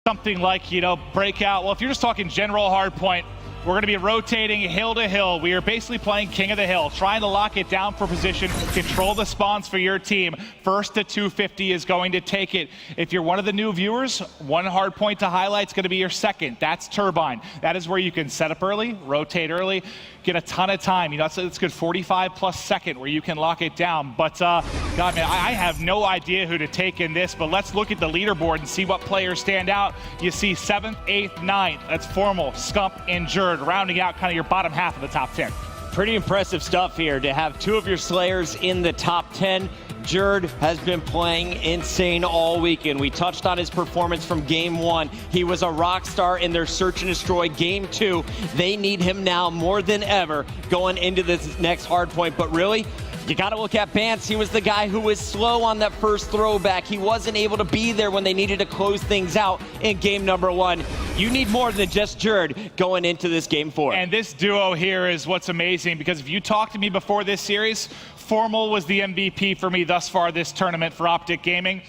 something like, you know, breakout. Well, if you're just talking general hard point, we're going to be rotating hill to hill. We are basically playing king of the hill, trying to lock it down for position, control the spawns for your team. First to 250 is going to take it. If you're one of the new viewers, one hard point to highlight is going to be your second. That's Turbine. That is where you can set up early, rotate early, get a ton of time. You know, it's good 45 plus second where you can lock it down. But God, man, I have no idea who to take in this, but let's look at the leaderboard and see what players stand out. You see 7th, 8th, 9th. That's Formal, Scump, and Jerd, rounding out kind of your bottom half of the top 10. Pretty impressive stuff here to have two of your Slayers in the top 10. Jerd has been playing insane all weekend. We touched on his performance from game 1. He was a rock star in their Search and Destroy game 2. They need him now more than ever going into this next hard point. But really, you got to look at Bance. He was the guy who was slow on that first throwback. He wasn't able to be there when they needed to close things out in game number 1. You need more than just Jerd going into this game 4. And this duo here is what's amazing, because if you talked to me before this series, Formal was the MVP for me thus far this tournament for Optic Gaming.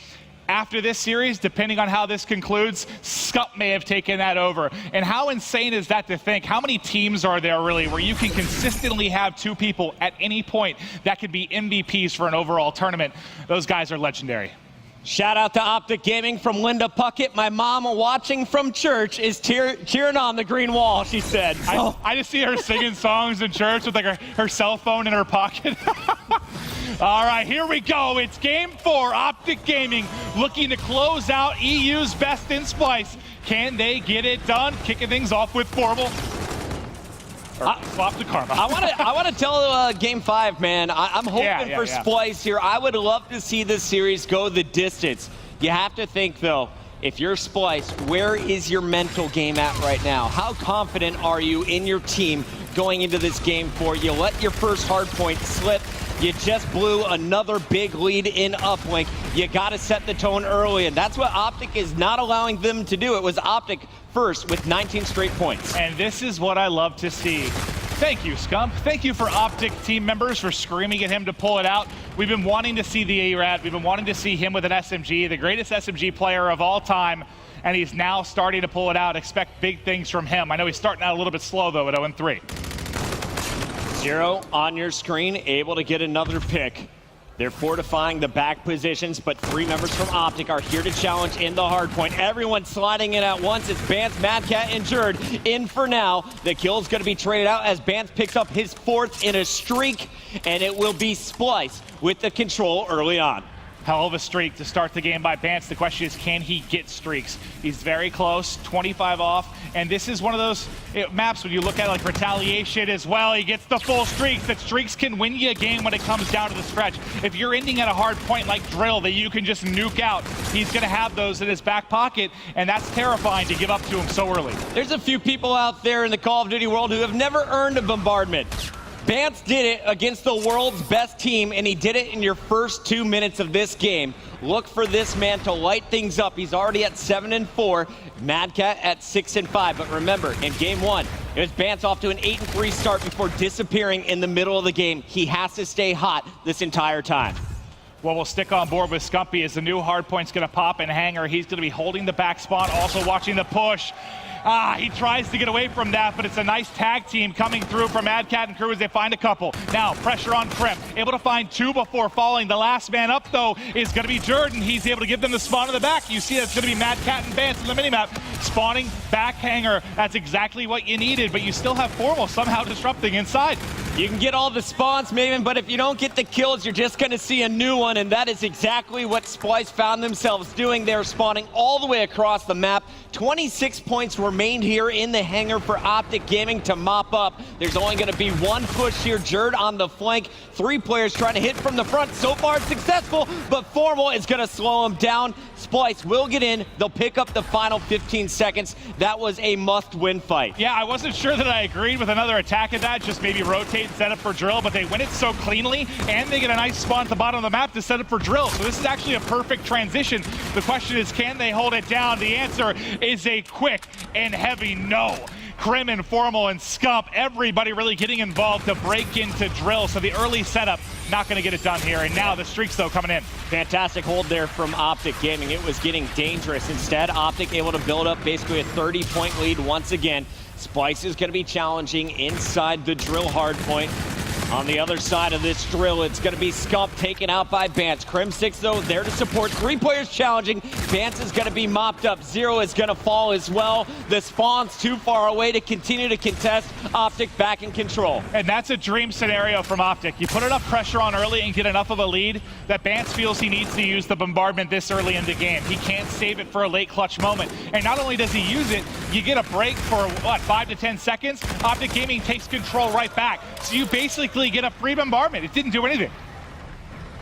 After this series, depending on how this concludes, Scump may have taken that over. And how insane is that to think? How many teams are there really where you can consistently have two people at any point that could be MVPs for an overall tournament? Those guys are legendary. Shout out to Optic Gaming from Linda Puckett. My mom watching from church is cheering on the green wall, she said. I just see her singing songs in church with like her cell phone in her pocket. All right, here we go. It's game 4. Optic Gaming looking to close out EU's best in Splyce. Can they get it done? Kicking things off with Formal. Swap to Karma. I want to tell game 5, man. I'm hoping for Splyce here. I would love to see this series go the distance. You have to think, though, if you're Splyce, where is your mental game at right now? How confident are you in your team going into this game 4? You let your first hard point slip. You just blew another big lead in uplink. You got to set the tone early, and that's what Optic is not allowing them to do. It was Optic first with 19 straight points. And this is what I love to see. Thank you, Scump. Thank you for Optic team members for screaming at him to pull it out. We've been wanting to see the A-Rat. We've been wanting to see him with an SMG, the greatest SMG player of all time, and he's now starting to pull it out. Expect big things from him. I know he's starting out a little bit slow, though, at 0-3. 0 on your screen, able to get another pick. They're fortifying the back positions, but 3 members from Optic are here to challenge in the hard point. Everyone sliding in at once. It's Bance, Madcat, and Jerd in for now. The kill's going to be traded out as Bance picks up his 4th in a streak, and it will be Splyce with the control early on. Hell of a streak to start the game by Bance. The question is, can he get streaks? He's very close, 25 off, and this is one of those maps when you look at like retaliation as well. He gets the full streaks. That streaks can win you a game when it comes down to the stretch. If you're ending at a hard point like Drill that you can just nuke out, he's going to have those in his back pocket, and that's terrifying to give up to him so early. There's a few people out there in the Call of Duty world who have never earned a bombardment. Bance did it against the world's best team, and he did it in your first 2 minutes of this game. Look for this man to light things up. He's already at 7-4, Madcat at 6-5. But remember, in game 1, it was Bance off to an 8-3 start before disappearing in the middle of the game. He has to stay hot this entire time. Well, we'll stick on board with Scumpy as the new hard point's going to pop in Hangar. He's going to be holding the back spot, also watching the push. He tries to get away from that, but it's a nice tag team coming through from Madcat and crew as they find a couple. Now, pressure on Crimp, able to find 2 before falling. The last man up, though, is going to be Jordan. He's able to give them the spawn in the back. You see that's going to be Madcat and Bance in the minimap. Spawning back Hangar. That's exactly what you needed, but you still have Formal somehow disrupting inside. You can get all the spawns, Maven, but if you don't get the kills, you're just going to see a new one, and that is exactly what Splyce found themselves doing. They're spawning all the way across the map. 26 points remained here in the Hangar for Optic Gaming to mop up. There's only going to be 1 push here. Jerd on the flank. 3 players trying to hit from the front. So far, it's successful, but Formal is going to slow him down. Splyce will get in. They'll pick up the final 15 seconds. That was a must-win fight. Yeah, I wasn't sure that I agreed with another attack of that. Just maybe rotate and set up for Drill, but they win it so cleanly, and they get a nice spawn at the bottom of the map to set up for Drill. So this is actually a perfect transition. The question is, can they hold it down? The answer is a quick and heavy no. Krim and Formal and Scump, everybody really getting involved to break into Drill. So the early setup, not going to get it done here. And now the streaks, though, coming in. Fantastic hold there from Optic Gaming. It was getting dangerous. Instead, Optic able to build up basically a 30-point lead once again. Splyce is going to be challenging inside the Drill hardpoint. On the other side of this Drill, it's going to be Scump taken out by Bance. Crim6, though, there to support. 3 players challenging. Bance is going to be mopped up. Zero is going to fall as well. The spawn's too far away to continue to contest. Optic back in control. And that's a dream scenario from Optic. You put enough pressure on early and get enough of a lead that Bance feels he needs to use the bombardment this early in the game. He can't save it for a late clutch moment. And not only does he use it, you get a break for, what, 5 to 10 seconds? Optic Gaming takes control right back. So you basically get a free bombardment. It didn't do anything.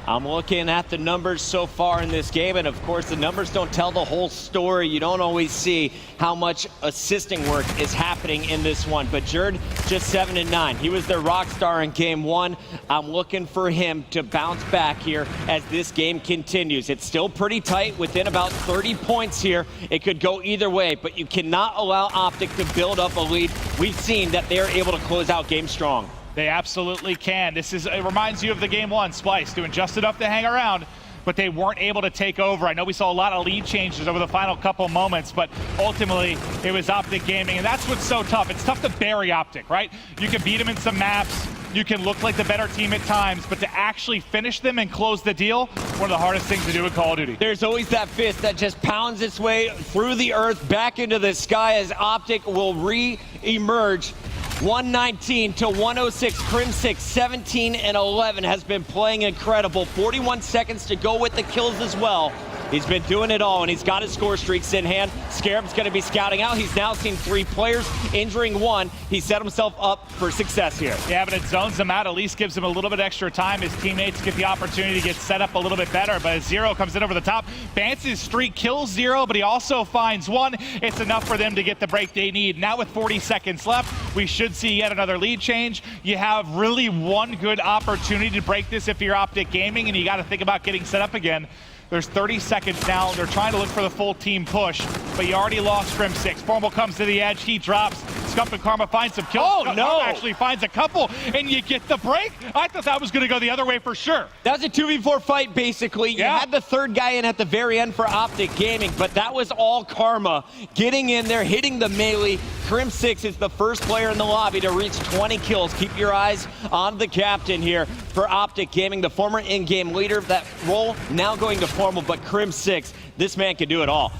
I'm looking at the numbers so far in this game, and of course the numbers don't tell the whole story. You don't always see how much assisting work is happening in this one. But Jerd, just 7 and 9. He was their rock star in game 1. I'm looking for him to bounce back here as this game continues. It's still pretty tight, within about 30 points here. It could go either way, but you cannot allow Optic to build up a lead. We've seen that they're able to close out games strong. They absolutely can. It reminds you of the game 1, Splyce doing just enough to hang around, but they weren't able to take over. I know we saw a lot of lead changes over the final couple moments, but ultimately it was Optic Gaming, and that's what's so tough. It's tough to bury Optic, right? You can beat them in some maps, you can look like the better team at times, but to actually finish them and close the deal, one of the hardest things to do in Call of Duty. There's always that fist that just pounds its way through the earth, back into the sky as Optic will re-emerge. 119 to 106. Crim6, 17 and 11, has been playing incredible. 41 seconds to go with the kills as well. He's been doing it all, and he's got his score streaks in hand. Scarab's going to be scouting out. He's now seen 3 players, injuring 1. He set himself up for success here. Yeah, but it zones him out, at least gives him a little bit extra time. His teammates get the opportunity to get set up a little bit better, but as Zero comes in over the top, Bance's streak kills Zero, but he also finds 1. It's enough for them to get the break they need. Now with 40 seconds left, we should see yet another lead change. You have really one good opportunity to break this if you're Optic Gaming, and you got to think about getting set up again. There's 30 seconds now. They're trying to look for the full team push, but you already lost Crim6. Formal comes to the edge. He drops. Scump and Karma find some kills. Oh, no. Karma actually finds a couple, and you get the break. I thought that was going to go the other way for sure. That was a 2v4 fight, basically. Yeah. You had the third guy in at the very end for Optic Gaming, but that was all Karma getting in there, hitting the melee. Crim6 is the first player in the lobby to reach 20 kills. Keep your eyes on the captain here for Optic Gaming, the former in-game leader. That role now going to Formal, but Crim6, this man can do it all.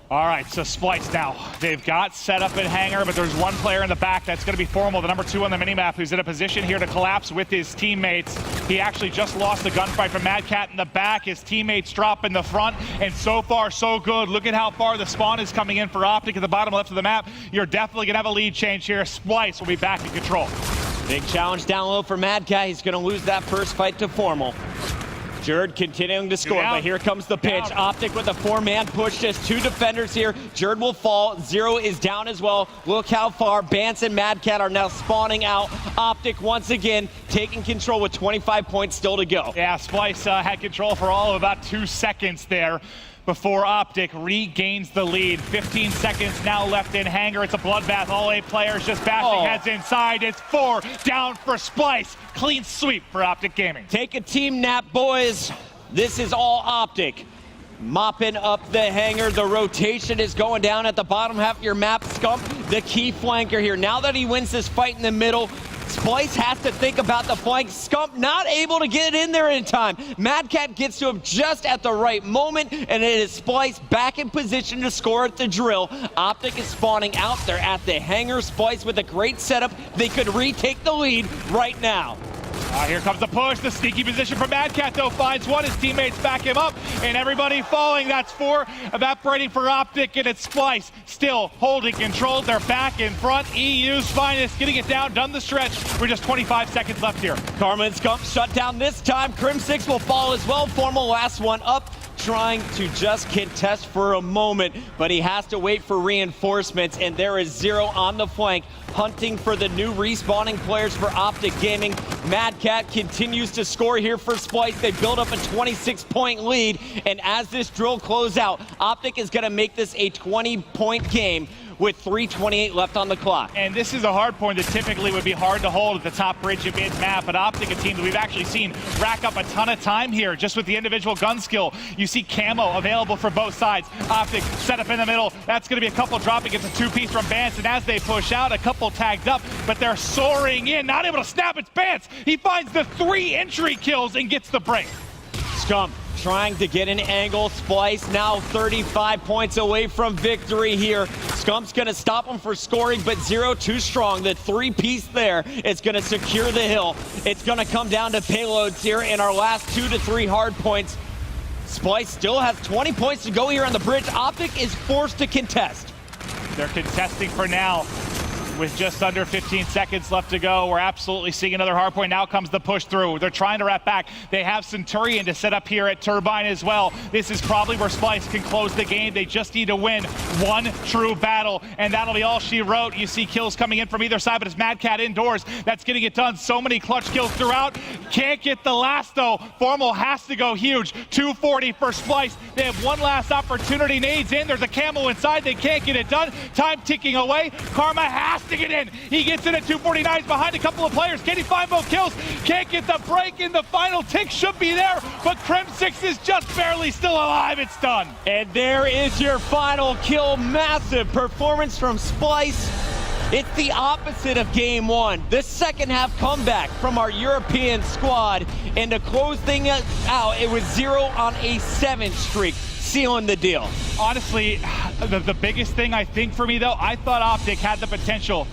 All right, so Splyce now. They've got set up in hangar, but there's one player in the back that's going to be Formal, the number 2 on the minimap, who's in a position here to collapse with his teammates. He actually just lost the gunfight from Mad Cat in the back. His teammates drop in the front, and so far, so good. Look at how far the spawn is coming in for Optic at the bottom left of the map. You're definitely going to have a lead change here. Splyce will be back in control. Big challenge down low for Mad Cat. He's going to lose that first fight to Formal. Jerd continuing to score, but here comes the pitch. Optic with a 4-man push, just 2 defenders here. Jerd will fall. Zero is down as well. Look how far Bance and Mad Cat are now spawning out. Optic once again taking control with 25 points still to go. Yeah, Splyce had control for all of about 2 seconds there before Optic regains the lead. 15 seconds now left in hangar. It's a bloodbath. All 8 players just bashing heads inside. It's 4 down for Splyce. Clean sweep for Optic Gaming. Take a team nap, boys. This is all Optic. Mopping up the hangar. The rotation is going down at the bottom half of your map. Scump, the key flanker here. Now that he wins this fight in the middle, Splyce has to think about the flank. Scump not able to get in there in time. Mad Cat gets to him just at the right moment, and it is Splyce back in position to score at the Drill. Optic is spawning out there at the hangar. Splyce with a great setup. They could retake the lead right now. Here comes the push. The sneaky position for Mad Cat, though, finds 1. His teammates back him up, and everybody falling. That's 4 evaporating for Optic, and it's Splyce still holding control. They're back in front. EU's finest, getting it down, done the stretch. We're just 25 seconds left here. Karma and Scump shut down this time. Crim6 will fall as well. Formal last one up, trying to just contest for a moment, but he has to wait for reinforcements, and there is Zero on the flank, hunting for the new respawning players for Optic Gaming. Mad Cat continues to score here for Splyce. They build up a 26-point lead, and as this Drill closes out, Optic is going to make this a 20-point game with 3:28 left on the clock. And this is a hard point that typically would be hard to hold at the top bridge and mid-map, but Optic, a team that we've actually seen rack up a ton of time here just with the individual gun skill. You see camo available for both sides. Optic set up in the middle. That's going to be a couple dropping. It's a two-piece from Bance, and as they push out, a couple tagged up, but they're soaring in, not able to snap. It's Bance. He finds the 3 entry kills and gets the break. Scump trying to get an angle. Splyce now 35 points away from victory here. Scump's going to stop him for scoring, but 0 too strong. The 3-piece there is going to secure the hill. It's going to come down to payloads here in our last 2 to 3 hard points. Splyce still has 20 points to go here on the bridge. Optic is forced to contest. They're contesting for now. With just under 15 seconds left to go, we're absolutely seeing another hard point. Now comes the push through. They're trying to wrap back. They have Centurion to set up here at Turbine as well. This is probably where Splyce can close the game. They just need to win one true battle, and that'll be all she wrote. You see kills coming in from either side, but it's Mad Cat indoors. That's getting it done. So many clutch kills throughout. Can't get the last, though. Formal has to go huge. 240 for Splyce. They have one last opportunity. Nades in. There's a camo inside. They can't get it done. Time ticking away. Karma has to get in. He gets in at 249. He's behind a couple of players. Can he find both kills? Can't get the break in. The final tick should be there, but Krem 6 is just barely still alive. It's done. And there is your final kill. Massive performance from Splyce. It's the opposite of game 1. The second half comeback from our European squad. And to close things out, it was 0 on a 7 streak, sealing the deal. Honestly, the biggest thing I think for me, though, I thought Optic had the potential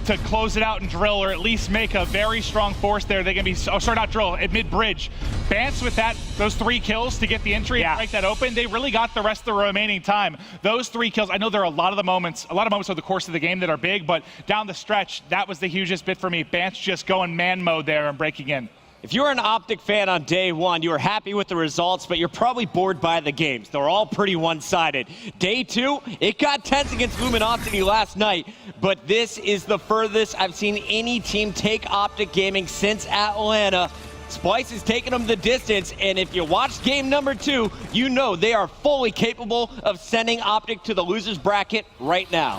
to close it out and drill, or at least make a very strong force there. They're gonna be, not drill, at mid-bridge. Bance with those 3 kills to get the entry and break that open, they really got the rest of the remaining time. Those 3 kills, I know there are a lot of moments over the course of the game that are big, but down the stretch, that was the hugest bit for me. Bance just going man mode there and breaking in. If you're an Optic fan on day 1, you were happy with the results, but you're probably bored by the games. They're all pretty one-sided. Day 2, it got tense against Luminosity last night, but this is the furthest I've seen any team take Optic Gaming since Atlanta. Splyce is taking them the distance, and if you watch game number 2, you know they are fully capable of sending Optic to the loser's bracket right now.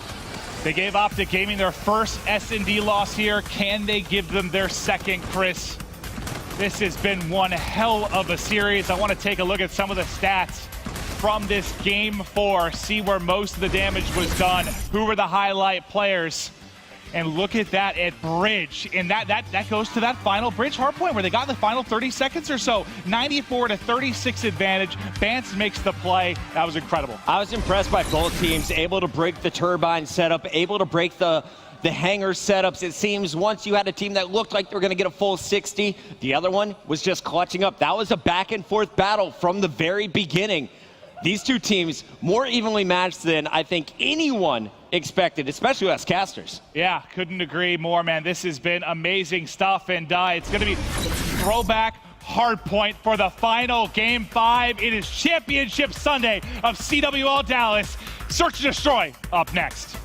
They gave Optic Gaming their first S&D loss here. Can they give them their second, Chris? This has been one hell of a series. I want to take a look at some of the stats from this game 4, see where most of the damage was done, who were the highlight players. And look at that at bridge. And that goes to that final bridge hardpoint where they got in the final 30 seconds or so. 94 to 36 advantage. Bance makes the play. That was incredible. I was impressed by both teams, able to break the turbine setup, able to break the hangar setups. It seems once you had a team that looked like they were going to get a full 60, the other one was just clutching up. That was a back and forth battle from the very beginning. These two teams more evenly matched than I think anyone expected, especially us casters. Yeah, couldn't agree more, man. This has been amazing stuff, and it's going to be throwback hardpoint for the final game 5. It is Championship Sunday of CWL Dallas. Search and Destroy up next.